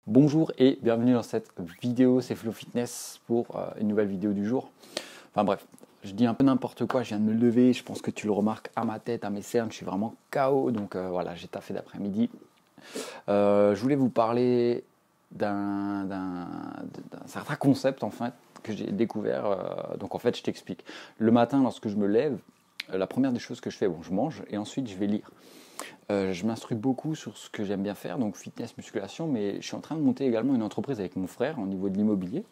Bonjour et bienvenue dans cette vidéo, c'est Flow Fitness pour une nouvelle vidéo du jour. Enfin bref, je dis un peu n'importe quoi, je viens de me lever, je pense que tu le remarques à ma tête, à mes cernes, je suis vraiment KO, donc voilà, j'ai taffé d'après-midi. Je voulais vous parler d'un certain concept en fait que j'ai découvert, donc en fait je t'explique. Le matin lorsque je me lève, la première des choses que je fais, bon je mange et ensuite je vais lire. Je m'instruis beaucoup sur ce que j'aime bien faire, donc fitness, musculation, mais je suis en train de monter également une entreprise avec mon frère au niveau de l'immobilier.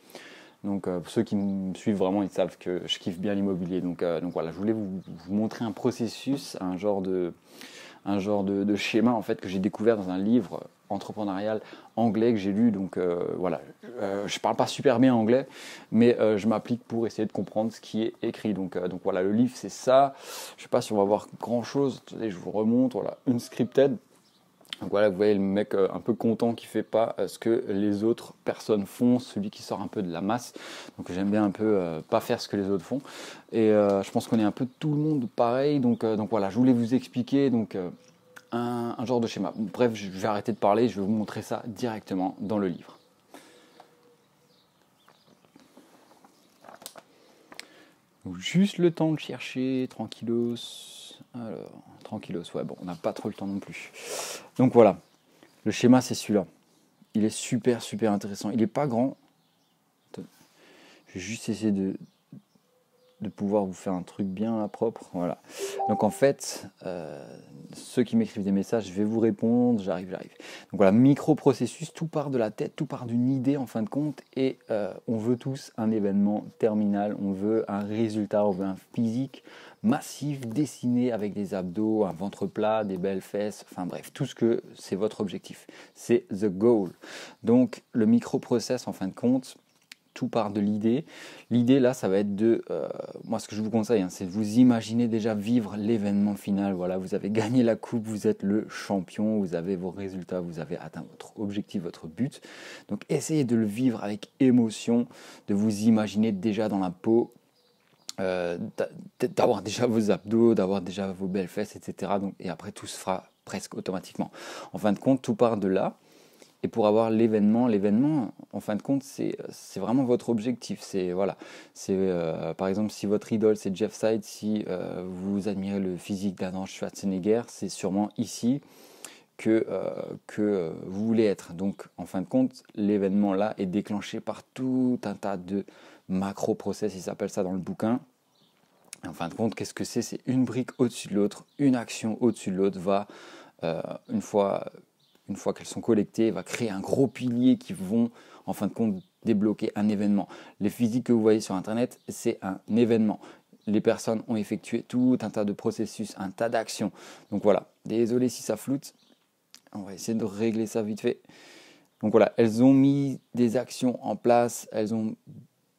Donc pour ceux qui me suivent vraiment, ils savent que je kiffe bien l'immobilier. Donc voilà, je voulais vous montrer un processus, un genre de schéma en fait que j'ai découvert dans un livre entrepreneurial anglais que j'ai lu. Donc voilà, je parle pas super bien anglais, mais je m'applique pour essayer de comprendre ce qui est écrit. Donc voilà, le livre c'est ça. Je sais pas si on va voir grand chose. Attendez, je vous remonte. Voilà, Unscripted. Donc voilà, vous voyez le mec un peu content qui fait pas ce que les autres personnes font, celui qui sort un peu de la masse. Donc j'aime bien un peu pas faire ce que les autres font. Et je pense qu'on est un peu tout le monde pareil. Donc voilà, je voulais vous expliquer un genre de schéma. Bref, je vais arrêter de parler, je vais vous montrer ça directement dans le livre. Donc, juste le temps de chercher, tranquillos. Alors, tranquillos, ouais, bon, on n'a pas trop le temps non plus. Donc voilà, le schéma c'est celui-là. Il est super super intéressant. Il n'est pas grand. Je vais juste essayer de pouvoir vous faire un truc bien propre. Voilà. Donc en fait, ceux qui m'écrivent des messages, je vais vous répondre, j'arrive. Donc voilà, micro-processus, tout part de la tête, tout part d'une idée en fin de compte, et on veut tous un événement terminal, on veut un résultat, on veut un physique massif, dessiné avec des abdos, un ventre plat, des belles fesses, enfin bref, tout ce que c'est votre objectif. C'est the goal. Donc le micro-process en fin de compte, tout part de l'idée. L'idée là, ça va être moi ce que je vous conseille, c'est de vous imaginer déjà vivre l'événement final. Voilà, vous avez gagné la coupe, vous êtes le champion, vous avez vos résultats, vous avez atteint votre objectif, votre but. Donc essayez de le vivre avec émotion, de vous imaginer déjà dans la peau, d'avoir déjà vos abdos, d'avoir déjà vos belles fesses, etc. Et après tout se fera presque automatiquement. En fin de compte, tout part de là. Et pour avoir l'événement, en fin de compte, c'est vraiment votre objectif. Par exemple, si votre idole c'est Jeff Side, si vous admirez le physique d'Arnold Schwarzenegger, c'est sûrement ici que vous voulez être. Donc, en fin de compte, l'événement là est déclenché par tout un tas de macro-process, il s'appelle ça dans le bouquin. Et en fin de compte, qu'est-ce que c'est? C'est une brique au-dessus de l'autre, une action au-dessus de l'autre va, une fois qu'elles sont collectées, va créer un gros pilier qui vont, en fin de compte, débloquer un événement. Les physiques que vous voyez sur Internet, c'est un événement. Les personnes ont effectué tout un tas de processus, un tas d'actions. Donc voilà, désolé si ça floute, on va essayer de régler ça vite fait. Donc voilà, elles ont mis des actions en place, elles ont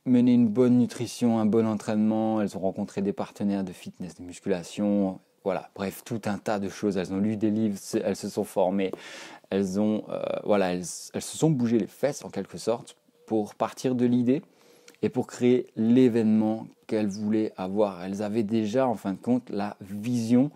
mené une bonne nutrition, un bon entraînement, elles ont rencontré des partenaires de fitness, de musculation, voilà, bref, tout un tas de choses. Elles ont lu des livres, elles se sont formées, elles se sont bougées les fesses en quelque sorte pour partir de l'idée et pour créer l'événement qu'elles voulaient avoir. Elles avaient déjà en fin de compte la vision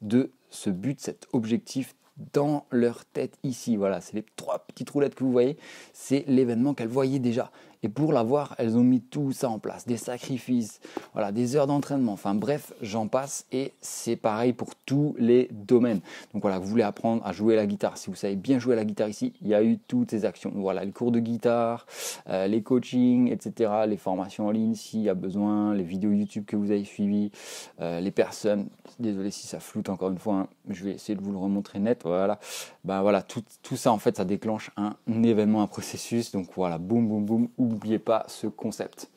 de ce but, cet objectif dans leur tête ici. Voilà, c'est les 3 petites roulettes que vous voyez, c'est l'événement qu'elles voyaient déjà. Et pour l'avoir, elles ont mis tout ça en place, des sacrifices, voilà, des heures d'entraînement, enfin bref, j'en passe et c'est pareil pour tous les domaines. Donc voilà, vous voulez apprendre à jouer la guitare, si vous savez bien jouer la guitare ici, il y a eu toutes ces actions. Voilà, les cours de guitare, les coachings, etc., les formations en ligne s'il y a besoin, les vidéos YouTube que vous avez suivies, les personnes, désolé si ça floute encore une fois, hein, je vais essayer de vous le remontrer net, voilà. Ben voilà, tout ça en fait, ça déclenche un événement, un processus, donc voilà, boum, boum, boum, n'oubliez pas ce concept.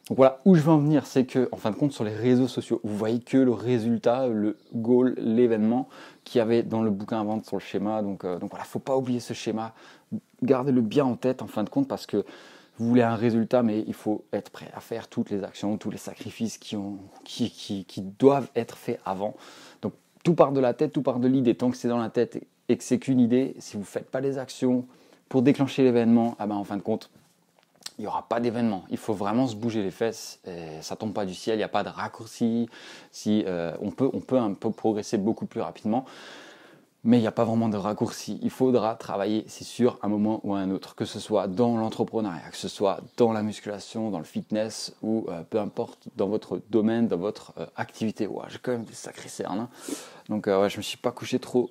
Donc voilà, où je veux en venir, c'est que, en fin de compte, sur les réseaux sociaux, vous voyez que le résultat, le goal, l'événement qu'il y avait dans le bouquin à vendre sur le schéma. Donc voilà, faut pas oublier ce schéma. Gardez-le bien en tête, en fin de compte, parce que vous voulez un résultat, mais il faut être prêt à faire toutes les actions, tous les sacrifices qui doivent être faits avant. Donc tout part de la tête, tout part de l'idée. Tant que c'est dans la tête et que c'est qu'une idée, si vous ne faites pas les actions pour déclencher l'événement, ah ben, en fin de compte, il n'y aura pas d'événement. Il faut vraiment se bouger les fesses. Et ça ne tombe pas du ciel, il n'y a pas de raccourci. On peut un peu progresser beaucoup plus rapidement. Mais il n'y a pas vraiment de raccourci. Il faudra travailler, c'est sûr, à un moment ou à un autre, que ce soit dans l'entrepreneuriat, que ce soit dans la musculation, dans le fitness ou peu importe dans votre domaine, dans votre activité. Ouais, j'ai quand même des sacrés cernes. Hein. Donc ouais, je me suis pas couché trop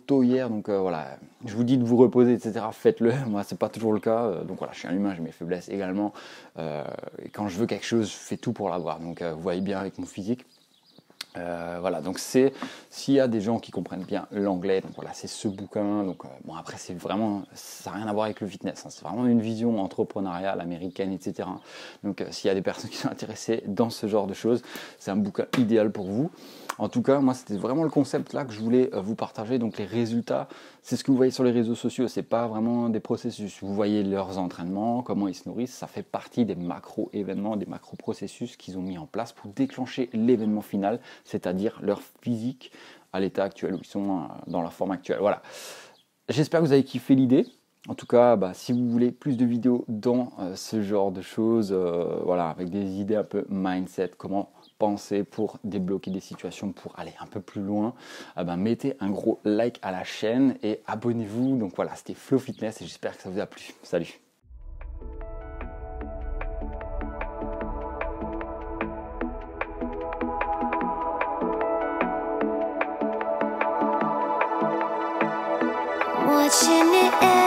tôt hier. Donc voilà, je vous dis de vous reposer, etc. Faites-le. Moi, c'est pas toujours le cas. Donc voilà, je suis un humain, j'ai mes faiblesses également. Et quand je veux quelque chose, je fais tout pour l'avoir. Donc vous voyez bien avec mon physique. Voilà, donc c'est s'il y a des gens qui comprennent bien l'anglais, donc voilà, c'est ce bouquin. Donc bon, après c'est vraiment, ça n'a rien à voir avec le fitness, hein, c'est vraiment une vision entrepreneuriale américaine, etc. Donc s'il y a des personnes qui sont intéressées dans ce genre de choses, c'est un bouquin idéal pour vous. En tout cas, moi c'était vraiment le concept là que je voulais vous partager. Donc les résultats, c'est ce que vous voyez sur les réseaux sociaux, c'est pas vraiment des processus. Vous voyez leurs entraînements, comment ils se nourrissent, ça fait partie des macro-événements, des macro-processus qu'ils ont mis en place pour déclencher l'événement final, c'est-à-dire leur physique à l'état actuel où ils sont dans leur forme actuelle. Voilà. J'espère que vous avez kiffé l'idée. En tout cas, si vous voulez plus de vidéos dans ce genre de choses, voilà, avec des idées un peu mindset, comment penser pour débloquer des situations, pour aller un peu plus loin, mettez un gros like à la chaîne et abonnez-vous. Donc voilà, c'était Flow Fitness et j'espère que ça vous a plu. Salut! Watching it